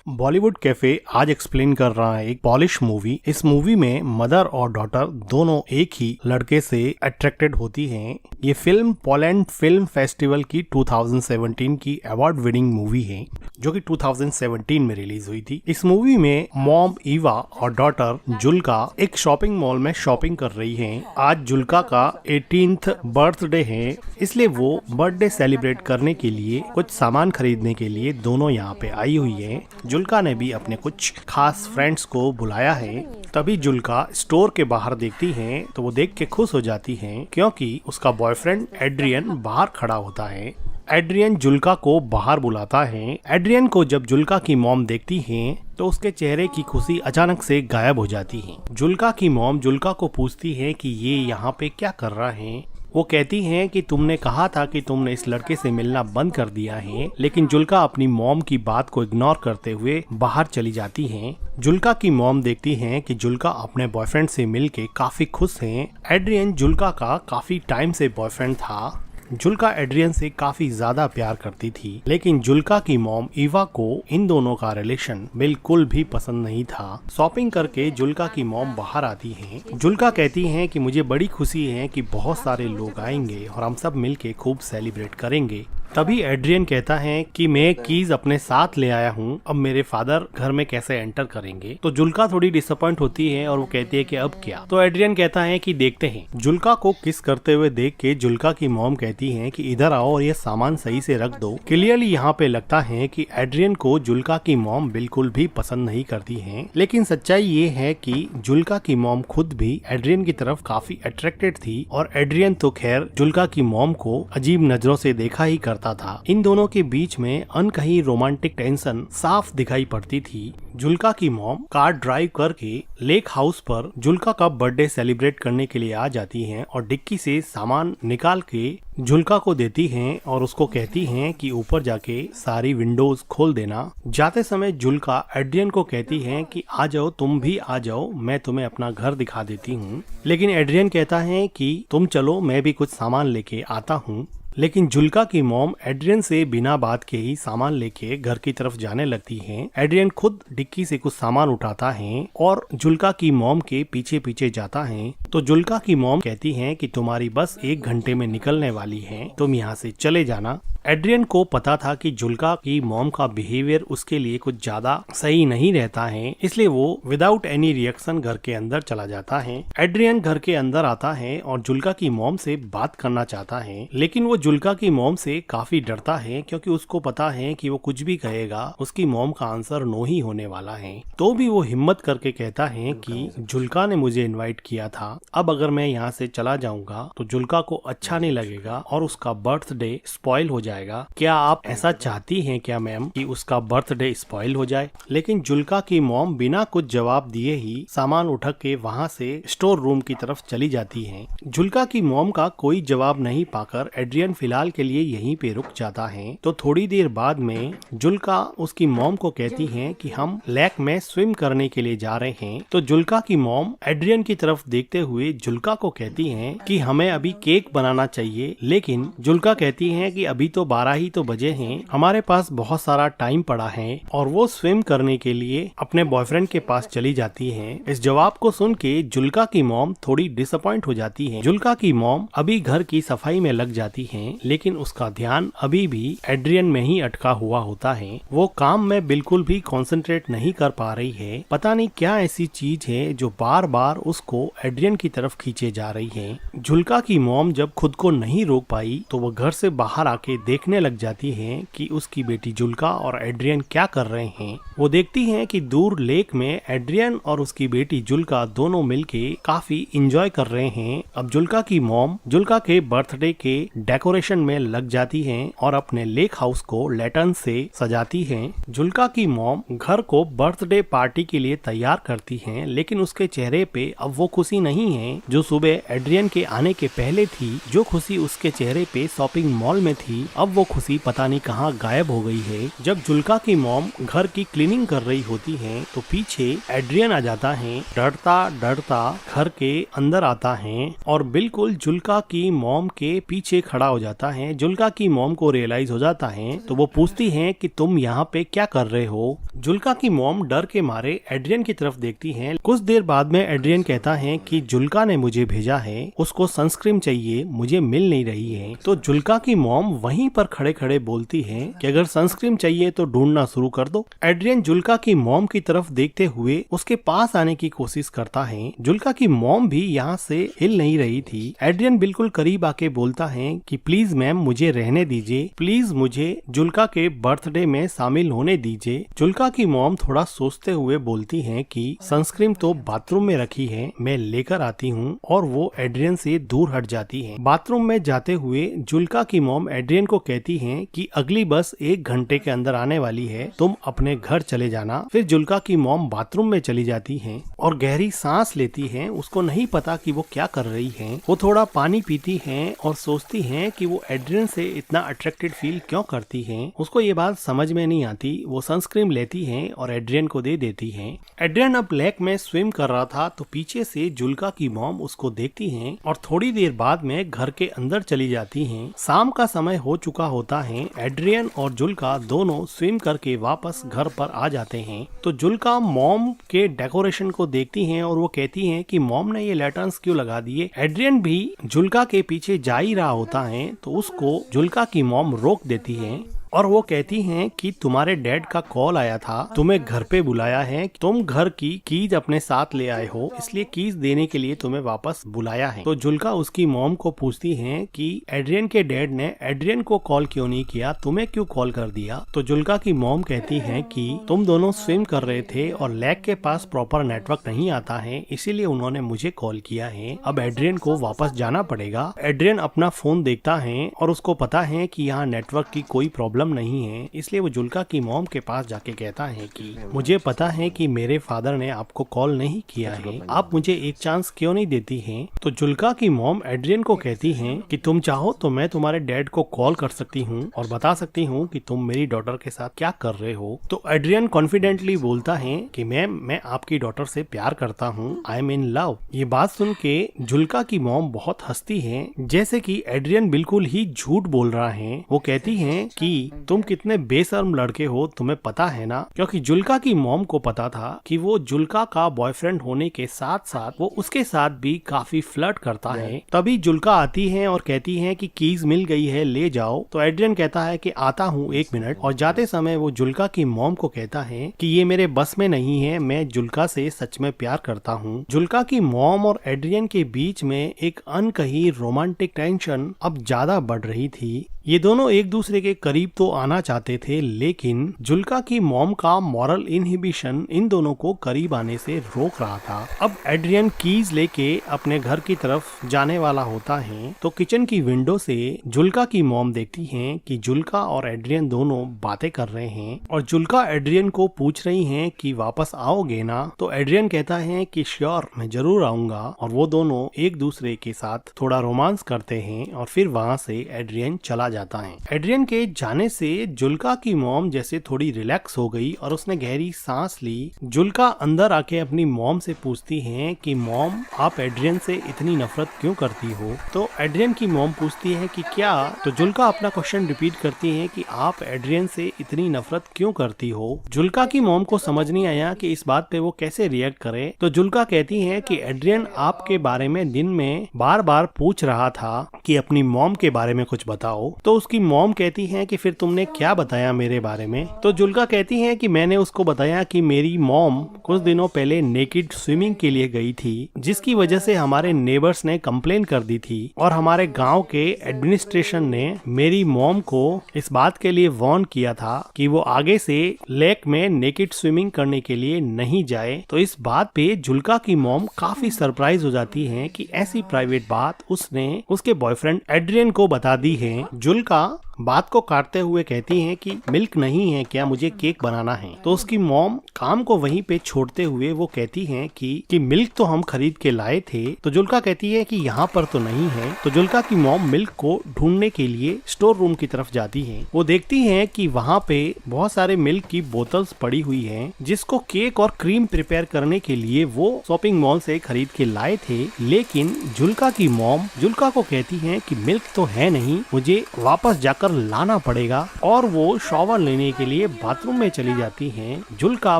Bollywood cafe आज explain कर रहा है एक पॉलिश मूवी। इस मूवी में मदर और डॉटर दोनों एक ही लड़के से अट्रैक्टेड होती हैं। ये फिल्म पोलैंड फिल्म फेस्टिवल की 2017 की अवार्ड विनिंग मूवी है, जो कि 2017 में रिलीज हुई थी। इस मूवी में मॉम ईवा और डॉटर जुल्का एक शॉपिंग मॉल में शॉपिंग कर रही हैं। आज जुल्का का 18th बर्थडे है, इसलिए वो बर्थडे सेलिब्रेट करने के लिए कुछ सामान खरीदने के लिए दोनों यहाँ पे आई हुई है। जुल्का ने भी अपने कुछ खास फ्रेंड्स को बुलाया है। तभी जुल्का स्टोर के बाहर देखती है तो वो देख के खुश हो जाती है, क्योंकि उसका बॉयफ्रेंड एड्रियन बाहर खड़ा होता है। एड्रियन जुल्का को बाहर बुलाता है। एड्रियन को जब जुल्का की मॉम देखती है तो उसके चेहरे की खुशी अचानक से गायब हो जाती है। जुल्का की मॉम जुल्का को पूछती है कि ये यहाँ पे क्या कर रहा है। वो कहती हैं कि तुमने कहा था कि तुमने इस लड़के से मिलना बंद कर दिया है, लेकिन जुल्का अपनी मॉम की बात को इग्नोर करते हुए बाहर चली जाती हैं। जुल्का की मॉम देखती हैं कि जुल्का अपने बॉयफ्रेंड से मिलके काफी खुश हैं। एड्रियन जुल्का का काफी टाइम से बॉयफ्रेंड था। जुल्का एड्रियन से काफी ज्यादा प्यार करती थी, लेकिन जुल्का की मॉम ईवा को इन दोनों का रिलेशन बिल्कुल भी पसंद नहीं था। शॉपिंग करके जुल्का की मॉम बाहर आती हैं। जुल्का कहती हैं कि मुझे बड़ी खुशी है कि बहुत सारे लोग आएंगे और हम सब मिलके खूब सेलिब्रेट करेंगे। तभी एड्रियन कहता है कि मैं कीज अपने साथ ले आया हूँ, अब मेरे फादर घर में कैसे एंटर करेंगे। तो जुल्का थोड़ी डिसअपॉइंट होती है और वो कहती है कि अब क्या। तो एड्रियन कहता है कि देखते हैं। जुल्का को किस करते हुए देख के जुल्का की मॉम कहती है कि इधर आओ और ये सामान सही से रख दो। क्लियरली यहाँ पे लगता है कि एड्रियन को जुल्का की मॉम बिल्कुल भी पसंद नहीं करती है, लेकिन सच्चाई ये है कि जुल्का की मॉम खुद भी एड्रियन की तरफ काफी अट्रैक्टेड थी और एड्रियन तो खैर जुल्का की मॉम को अजीब नजरों से देखा ही करता था। इन दोनों के बीच में अनकही रोमांटिक टेंशन साफ दिखाई पड़ती थी। जुल्का की मॉम कार ड्राइव करके लेक हाउस पर जुल्का का बर्थडे सेलिब्रेट करने के लिए आ जाती हैं और डिक्की से सामान निकाल के जुल्का को देती हैं और उसको कहती हैं कि ऊपर जाके सारी विंडोज खोल देना। जाते समय जुल्का एड्रियन को कहती है कि आ जाओ, तुम भी आ जाओ, मैं तुम्हें अपना घर दिखा देती हूँ। लेकिन एड्रियन कहता है कि तुम चलो, मैं भी कुछ सामान लेके आता हूँ। लेकिन जुल्का की मॉम एड्रियन से बिना बात के ही सामान लेके घर की तरफ जाने लगती हैं। एड्रियन खुद डिक्की से कुछ सामान उठाता है और जुल्का की मॉम के पीछे पीछे जाता है। तो जुल्का की मॉम कहती है कि तुम्हारी बस 1 घंटे में निकलने वाली है, तुम यहाँ से चले जाना। एड्रियन को पता था कि जुल्का की मॉम का बिहेवियर उसके लिए कुछ ज्यादा सही नहीं रहता है, इसलिए वो विदाउट एनी रिएक्शन घर के अंदर चला जाता है। एड्रियन घर के अंदर आता है और जुल्का की मॉम से बात करना चाहता है, लेकिन वो जुल्का की मॉम से काफी डरता है, क्योंकि उसको पता है कि वो कुछ भी कहेगा उसकी मॉम का आंसर नो ही होने वाला है। तो भी वो हिम्मत करके कहता है कि जुल्का ने मुझे इन्वाइट किया था, अब अगर मैं यहाँ से चला जाऊंगा तो जुल्का को अच्छा नहीं लगेगा और उसका बर्थडे स्पॉइल हो जाएगा। क्या आप ऐसा चाहती हैं क्या मैम कि उसका बर्थडे स्पॉइल हो जाए? लेकिन जुल्का की मॉम बिना कुछ जवाब दिए ही सामान उठा के वहाँ से स्टोर रूम की तरफ चली जाती हैं। जुल्का की मॉम का कोई जवाब नहीं पाकर एड्रियन फिलहाल के लिए यहीं पे रुक जाता है। तो थोड़ी देर बाद में जुल्का उसकी मॉम को कहती है कि हम लेक में स्विम करने के लिए जा रहे हैं। तो जुल्का की मॉम एड्रियन की तरफ देखते हुए जुल्का को कहती है कि हमें अभी केक बनाना चाहिए, लेकिन जुल्का कहती है कि अभी तो 12 ही तो बजे हैं, हमारे पास बहुत सारा टाइम पड़ा है, और वो स्विम करने के लिए अपने बॉयफ्रेंड के पास चली जाती है। इस जवाब को सुन के जुल्का की मॉम थोड़ी डिसअपॉइंट हो जाती है। जुल्का की मॉम अभी घर की सफाई में लग जाती है, लेकिन उसका ध्यान अभी भी एड्रियन में ही अटका हुआ होता है। वो काम में बिल्कुल भी कंसंट्रेट नहीं कर पा रही है। पता नहीं क्या ऐसी चीज है जो बार बार उसको एड्रियन की तरफ खींचे जा रही है। जुल्का की मॉम जब खुद को नहीं रोक पाई तो वो घर से बाहर आके देखने लग जाती हैं कि उसकी बेटी जुल्का और एड्रियन क्या कर रहे हैं। वो देखती हैं कि दूर लेक में एड्रियन और उसकी बेटी जुल्का दोनों मिलके काफी एंजॉय कर रहे हैं। अब जुल्का की मॉम जुल्का के बर्थडे के डेकोरेशन में लग जाती हैं और अपने लेक हाउस को लैंटर्न से सजाती हैं। जुल्का की मॉम घर को बर्थडे पार्टी के लिए तैयार करती हैं, लेकिन उसके चेहरे पे अब वो खुशी नहीं है जो सुबह एड्रियन के आने के पहले थी। जो खुशी उसके चेहरे पे शॉपिंग मॉल में थी, अब वो खुशी पता नहीं कहाँ गायब हो गई है। जब जुल्का की मॉम घर की क्लीनिंग कर रही होती है तो पीछे एड्रियन आ जाता है। डरता डरता घर के अंदर आता है और बिल्कुल जुल्का की मॉम के पीछे खड़ा हो जाता है। जुल्का की मॉम को रियलाइज हो जाता है तो वो पूछती है कि तुम यहाँ पे क्या कर रहे हो। जुल्का की मॉम डर के मारे एड्रियन की तरफ देखती है। कुछ देर बाद में एड्रियन कहता है कि जुल्का ने मुझे भेजा है, उसको सनस्क्रीन चाहिए, मुझे मिल नहीं रही है। तो जुल्का की मॉम वहीं पर खड़े खड़े बोलती है कि अगर सनस्क्रीन चाहिए तो ढूंढना शुरू कर दो। एड्रियन जुल्का की मॉम की तरफ देखते हुए उसके पास आने की कोशिश करता है। जुल्का की मॉम भी यहाँ से हिल नहीं रही थी। एड्रियन बिल्कुल करीब आके बोलता है कि प्लीज मैम मुझे रहने दीजिए, प्लीज मुझे जुल्का के बर्थडे में शामिल होने दीजिए। जुल्का की मॉम थोड़ा सोचते हुए बोलती है कि सनस्क्रीन तो बाथरूम में रखी है, मैं लेकर आती हूँ, और वो एड्रियन से दूर हट जाती है। बाथरूम में जाते हुए जुल्का की मॉम एड्रियन को कहती है कि अगली बस 1 घंटे के अंदर आने वाली है, तुम अपने घर चले जाना। फिर जुल्का की मॉम बाथरूम में चली जाती है और गहरी सांस लेती है। उसको नहीं पता कि वो क्या कर रही है। वो थोड़ा पानी पीती है और सोचती है कि वो एड्रियन से इतना अट्रैक्टेड फील क्यों करती है। उसको ये बात समझ में नहीं आती। वो सनस्क्रीन लेती है और एड्रियन को दे देती है। एड्रियन अब लेक में स्विम कर रहा था तो पीछे से जुल्का की मॉम उसको देखती है और थोड़ी देर बाद में घर के अंदर चली जाती हैं। शाम का समय हो चुका होता है। एड्रियन और जुल्का दोनों स्विम करके वापस घर पर आ जाते हैं। तो जुल्का मॉम के डेकोरेशन को देखती हैं और वो कहती हैं कि मॉम ने ये लैटर्न्स क्यों लगा दिए। एड्रियन भी जुल्का के पीछे जा ही रहा होता है तो उसको जुल्का की मॉम रोक देती है और वो कहती हैं कि तुम्हारे डैड का कॉल आया था, तुम्हें घर पे बुलाया है, तुम घर की कीज अपने साथ ले आए हो, इसलिए कीज देने के लिए तुम्हें वापस बुलाया है। तो जुल्का उसकी मॉम को पूछती है कि एड्रियन के डैड ने एड्रियन को कॉल क्यों नहीं किया, तुम्हें क्यों कॉल कर दिया। तो जुल्का की मॉम कहती है कि तुम दोनों स्विम कर रहे थे और लेक के पास प्रॉपर नेटवर्क नहीं आता है, इसीलिए उन्होंने मुझे कॉल किया है। अब एड्रियन को वापस जाना पड़ेगा। एड्रियन अपना फोन देखता है और उसको पता है कि यहाँ नेटवर्क की कोई प्रॉब्लम नहीं है, इसलिए वो जुल्का की मॉम के पास जाके कहता है कि मुझे पता है कि मेरे फादर ने आपको कॉल नहीं किया है, आप मुझे एक चांस क्यों नहीं देती हैं। तो जुल्का की मॉम एड्रियन को कहती हैं कि तुम चाहो तो मैं तुम्हारे डैड को कॉल कर सकती हूँ और बता सकती हूँ कि तुम मेरी डॉटर के साथ क्या कर रहे हो। तो एड्रियन कॉन्फिडेंटली बोलता है कि मैम मैं आपकी डॉटर से प्यार करता हूँ, आई एम इन लव। ये बात सुन के जुल्का की मॉम बहुत हंसती है, जैसे कि एड्रियन बिल्कुल ही झूठ बोल रहा है। वो कहती है कि तुम कितने बेशर्म लड़के हो, तुम्हें पता है ना। क्योंकि जुल्का की मॉम को पता था कि वो जुल्का का बॉयफ्रेंड होने के साथ साथ वो उसके साथ भी काफी फ्लर्ट करता है। तभी जुल्का आती है और कहती है कि कीज मिल गई है, ले जाओ। तो एड्रियन कहता है कि आता हूँ 1 मिनट, और जाते समय वो जुल्का की मॉम को कहता है कि ये मेरे बस में नहीं है, मैं जुल्का से सच में प्यार करता हूँ। जुल्का की मॉम और एड्रियन के बीच में एक अनकही रोमांटिक टेंशन अब ज्यादा बढ़ रही थी। ये दोनों एक दूसरे के करीब तो आना चाहते थे, लेकिन जुल्का की मॉम का मॉरल इनहिबिशन इन दोनों को करीब आने से रोक रहा था। अब एड्रियन कीज लेके अपने घर की तरफ जाने वाला होता है तो किचन की विंडो से जुल्का की मॉम देखती हैं कि जुल्का और एड्रियन दोनों बातें कर रहे हैं और जुल्का एड्रियन को पूछ रही हैं कि वापस आओगे ना। तो एड्रियन कहता है कि श्योर, मैं जरूर आऊंगा, और वो दोनों एक दूसरे के साथ थोड़ा रोमांस करते हैं और फिर वहाँ से एड्रियन चला जाता है। एड्रियन के जाने से जुल्का की मॉम जैसे थोड़ी रिलैक्स हो गई और उसने गहरी सांस ली। जुल्का अंदर आके अपनी मॉम से पूछती है कि मॉम, आप एड्रियन से इतनी नफरत क्यों करती हो। तो एड्रियन की मॉम पूछती है कि क्या। तो जुल्का अपना क्वेश्चन रिपीट करती है कि आप एड्रियन से इतनी नफरत क्यों करती हो। जुल्का की मॉम को समझ नहीं आया कि इस बात पे वो कैसे रिएक्ट करे। तो जुल्का कहती है कि एड्रियन आपके बारे में दिन में बार बार पूछ रहा था कि अपनी मॉम के बारे में कुछ बताओ। तो उसकी मॉम कहती है कि फिर तुमने क्या बताया मेरे बारे में। तो जुल्का कहती है कि मैंने उसको बताया कि मेरी मॉम कुछ दिनों पहले नेकेड स्विमिंग के लिए गई थी, जिसकी वजह से हमारे नेबर्स ने कंप्लेन कर दी थी और हमारे गांव के एडमिनिस्ट्रेशन ने मेरी मॉम को इस बात के लिए वार्न किया था कि वो आगे से लेक में नेकेड स्विमिंग करने के लिए नहीं जाए। तो इस बात पे जुल्का की मॉम काफी सरप्राइज हो जाती है कि ऐसी प्राइवेट बात उसने उसके बॉयफ्रेंड एड्रियन को बता दी है। जुल्का बात को काटते हुए कहती हैं कि मिल्क नहीं है क्या, मुझे केक बनाना है। तो उसकी मॉम काम को वहीं पे छोड़ते हुए वो कहती हैं कि मिल्क तो हम खरीद के लाए थे। तो जुल्का कहती है कि यहाँ पर तो नहीं है। तो जुल्का की मॉम मिल्क को ढूंढने के लिए स्टोर रूम की तरफ जाती है। वो देखती हैं कि वहाँ पे बहुत सारे मिल्क की बोतल्स पड़ी हुई हैं, जिसको केक और क्रीम प्रिपेयर करने के लिए वो शॉपिंग मॉल से खरीद के लाए थे। लेकिन जुल्का की मॉम जुल्का को कहती है कि मिल्क तो है नहीं, मुझे वापस जाकर लाना पड़ेगा। और वो शॉवर लेने के लिए बाथरूम में चली जाती हैं। जुल्का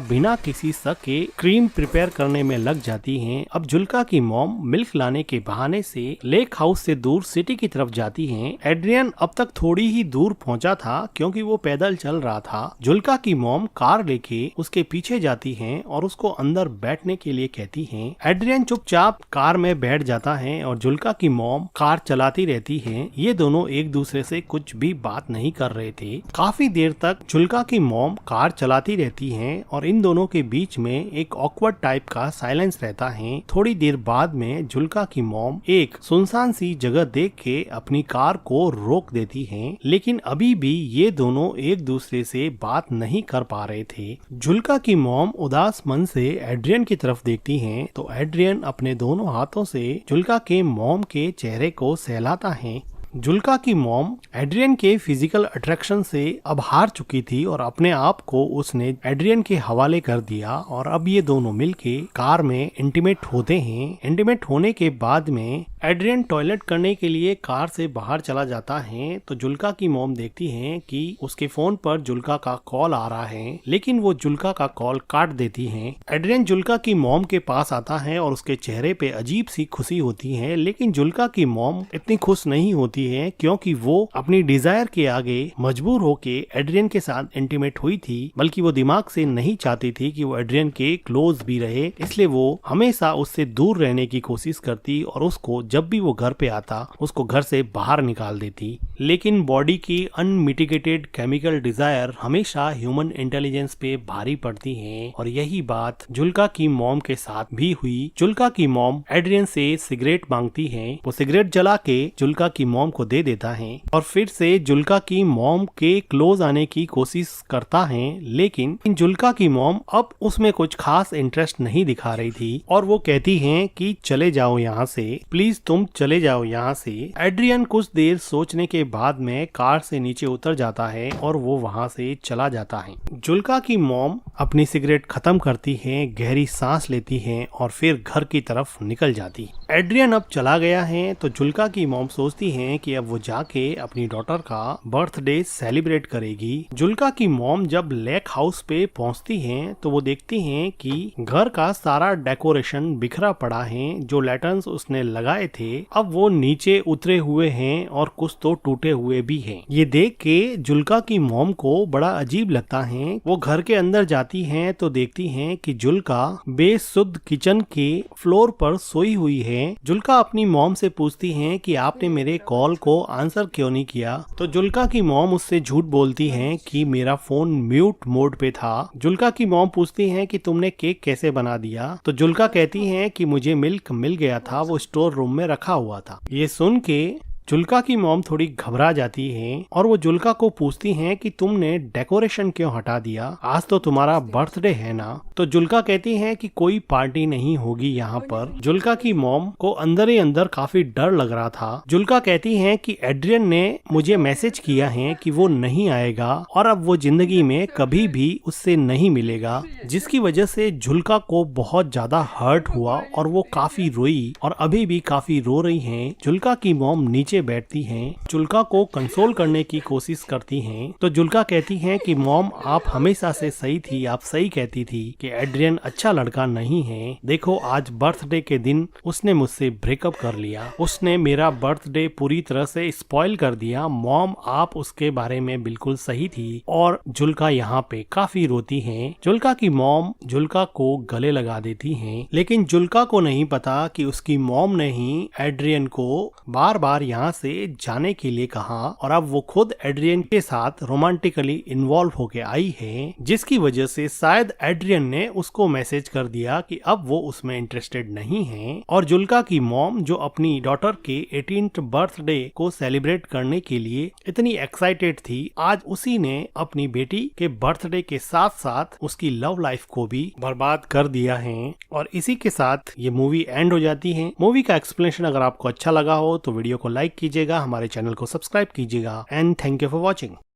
बिना किसी शक के क्रीम प्रिपेयर करने में लग जाती हैं। अब जुल्का की मॉम मिल्क लाने के बहाने से लेक हाउस से दूर सिटी की तरफ जाती हैं। एड्रियन अब तक थोड़ी ही दूर पहुंचा था क्योंकि वो पैदल चल रहा था। जुल्का की मॉम कार लेके उसके पीछे जाती हैं और उसको अंदर बैठने के लिए कहती हैं। एड्रियन चुपचाप कार में बैठ जाता है और जुल्का की मॉम कार चलाती रहती है। ये दोनों एक दूसरे से कुछ भी बात नहीं कर रहे थे। काफी देर तक जुल्का की मॉम कार चलाती रहती हैं और इन दोनों के बीच में एक ऑकवर्ड टाइप का साइलेंस रहता है। थोड़ी देर बाद में जुल्का की मॉम एक सुनसान सी जगह देख के अपनी कार को रोक देती हैं। लेकिन अभी भी ये दोनों एक दूसरे से बात नहीं कर पा रहे थे। जुल्का की मॉम उदास मन से एड्रियन की तरफ देखती हैं तो एड्रियन अपने दोनों हाथों से जुल्का के मॉम के चेहरे को सहलाता है। जुल्का की मॉम एड्रियन के फिजिकल अट्रैक्शन से अब हार चुकी थी और अपने आप को उसने एड्रियन के हवाले कर दिया और अब ये दोनों मिलके कार में इंटीमेट होते हैं। इंटीमेट होने के बाद में एड्रियन टॉयलेट करने के लिए कार से बाहर चला जाता है। तो जुल्का की मॉम देखती हैं कि उसके फोन पर जुल्का का कॉल आ रहा है, लेकिन वो जुल्का का कॉल काट देती हैं। एड्रियन जुल्का की मॉम के पास आता है और उसके चेहरे पे अजीब सी खुशी होती है, लेकिन जुल्का की मॉम इतनी खुश नहीं होती है क्योंकि वो अपनी डिजायर के आगे मजबूर होके एड्रियन के साथ इंटीमेट हुई थी, बल्कि वो दिमाग से नहीं चाहती थी कि वो एड्रियन के क्लोज भी रहे। इसलिए वो हमेशा उससे दूर रहने की कोशिश करती और उसको जब भी वो घर पे आता उसको घर से बाहर निकाल देती। लेकिन बॉडी की अनमिटिगेटेड केमिकल डिजायर हमेशा ह्यूमन इंटेलिजेंस पे भारी पड़ती है और यही बात जुल्का की मॉम के साथ भी हुई। जुल्का की मॉम एड्रियन से सिगरेट मांगती है। वो सिगरेट जला के जुल्का की मॉम को दे देता है और फिर से जुल्का की मॉम के क्लोज आने की कोशिश करता है, लेकिन जुल्का की मॉम अब उसमें कुछ खास इंटरेस्ट नहीं दिखा रही थी और वो कहती हैं कि चले जाओ यहाँ से, प्लीज तुम चले जाओ यहाँ से। एड्रियन कुछ देर सोचने के बाद में कार से नीचे उतर जाता है और वो वहाँ से चला जाता है। जुल्का की मॉम अपनी सिगरेट खत्म करती है, गहरी सांस लेती है और फिर घर की तरफ निकल जाती। एड्रियन अब चला गया है तो जुल्का की मॉम सोचती है कि अब वो जाके अपनी डॉटर का बर्थडे सेलिब्रेट करेगी। जुल्का की मॉम जब लेक हाउस पे पहुंचती हैं तो वो देखती हैं कि घर का सारा डेकोरेशन बिखरा पड़ा है। जो लैटर्न्स उसने लगाए थे अब वो नीचे उतरे हुए हैं और कुछ तो टूटे हुए भी हैं। ये देख के जुल्का की मॉम को बड़ा अजीब लगता है। वो घर के अंदर जाती हैं तो देखती हैं कि जुल्का बेसुध किचन के फ्लोर पर सोई हुई है। जुल्का अपनी मॉम से पूछती हैं कि आपने मेरे कॉल को आंसर क्यों नहीं किया। तो जुल्का की मॉम उससे झूठ बोलती हैं कि मेरा फोन म्यूट मोड पे था। जुल्का की मॉम पूछती हैं कि तुमने केक कैसे बना दिया। तो जुल्का कहती हैं कि मुझे मिल्क मिल गया था, वो स्टोर रूम में रखा हुआ था। ये सुन के जुल्का की मॉम थोड़ी घबरा जाती है और वो जुल्का को पूछती हैं कि तुमने डेकोरेशन क्यों हटा दिया, आज तो तुम्हारा बर्थडे है ना। तो जुल्का कहती हैं कि कोई पार्टी नहीं होगी यहाँ पर। जुल्का की मॉम को अंदर ही अंदर काफी डर लग रहा था। जुल्का कहती हैं कि एड्रियन ने मुझे मैसेज किया है कि वो नहीं आएगा और अब वो जिंदगी में कभी भी उससे नहीं मिलेगा, जिसकी वजह से जुल्का को बहुत ज्यादा हर्ट हुआ और वो काफी रोई और अभी भी काफी रो रही है। जुल्का की मॉम नीचे बैठती हैं, जुल्का को कंसोल करने की कोशिश करती हैं। तो जुल्का कहती हैं कि मॉम आप हमेशा से सही थी, आप सही कहती थी कि एड्रियन अच्छा लड़का नहीं है। देखो आज बर्थडे के दिन उसने मुझसे ब्रेकअप कर लिया, उसने मेरा बर्थडे पूरी तरह से स्पॉइल कर दिया। मॉम आप उसके बारे में बिल्कुल सही थी। और जुल्का यहाँ पे काफी रोती है। जुल्का की मॉम जुल्का को गले लगा देती है, लेकिन जुल्का को नहीं पता कि उसकी मॉम ने ही एड्रियन को बार बार यहाँ यहाँ से जाने के लिए कहा और अब वो खुद एड्रियन के साथ रोमांटिकली इन्वॉल्व होके आई है, जिसकी वजह से शायद एड्रियन ने उसको मैसेज कर दिया कि अब वो उसमें इंटरेस्टेड नहीं है। और जुल्का की मॉम जो अपनी डॉटर के 18th बर्थडे को सेलिब्रेट करने के लिए इतनी एक्साइटेड थी, आज उसी ने अपनी बेटी के बर्थडे के साथ साथ उसकी लव लाइफ को भी बर्बाद कर दिया है। और इसी के साथ ये मूवी एंड हो जाती है। मूवी का एक्सप्लेनेशन अगर आपको अच्छा लगा हो तो वीडियो को लाइक कीजिएगा, हमारे चैनल को सब्सक्राइब कीजिएगा and thank you for watching.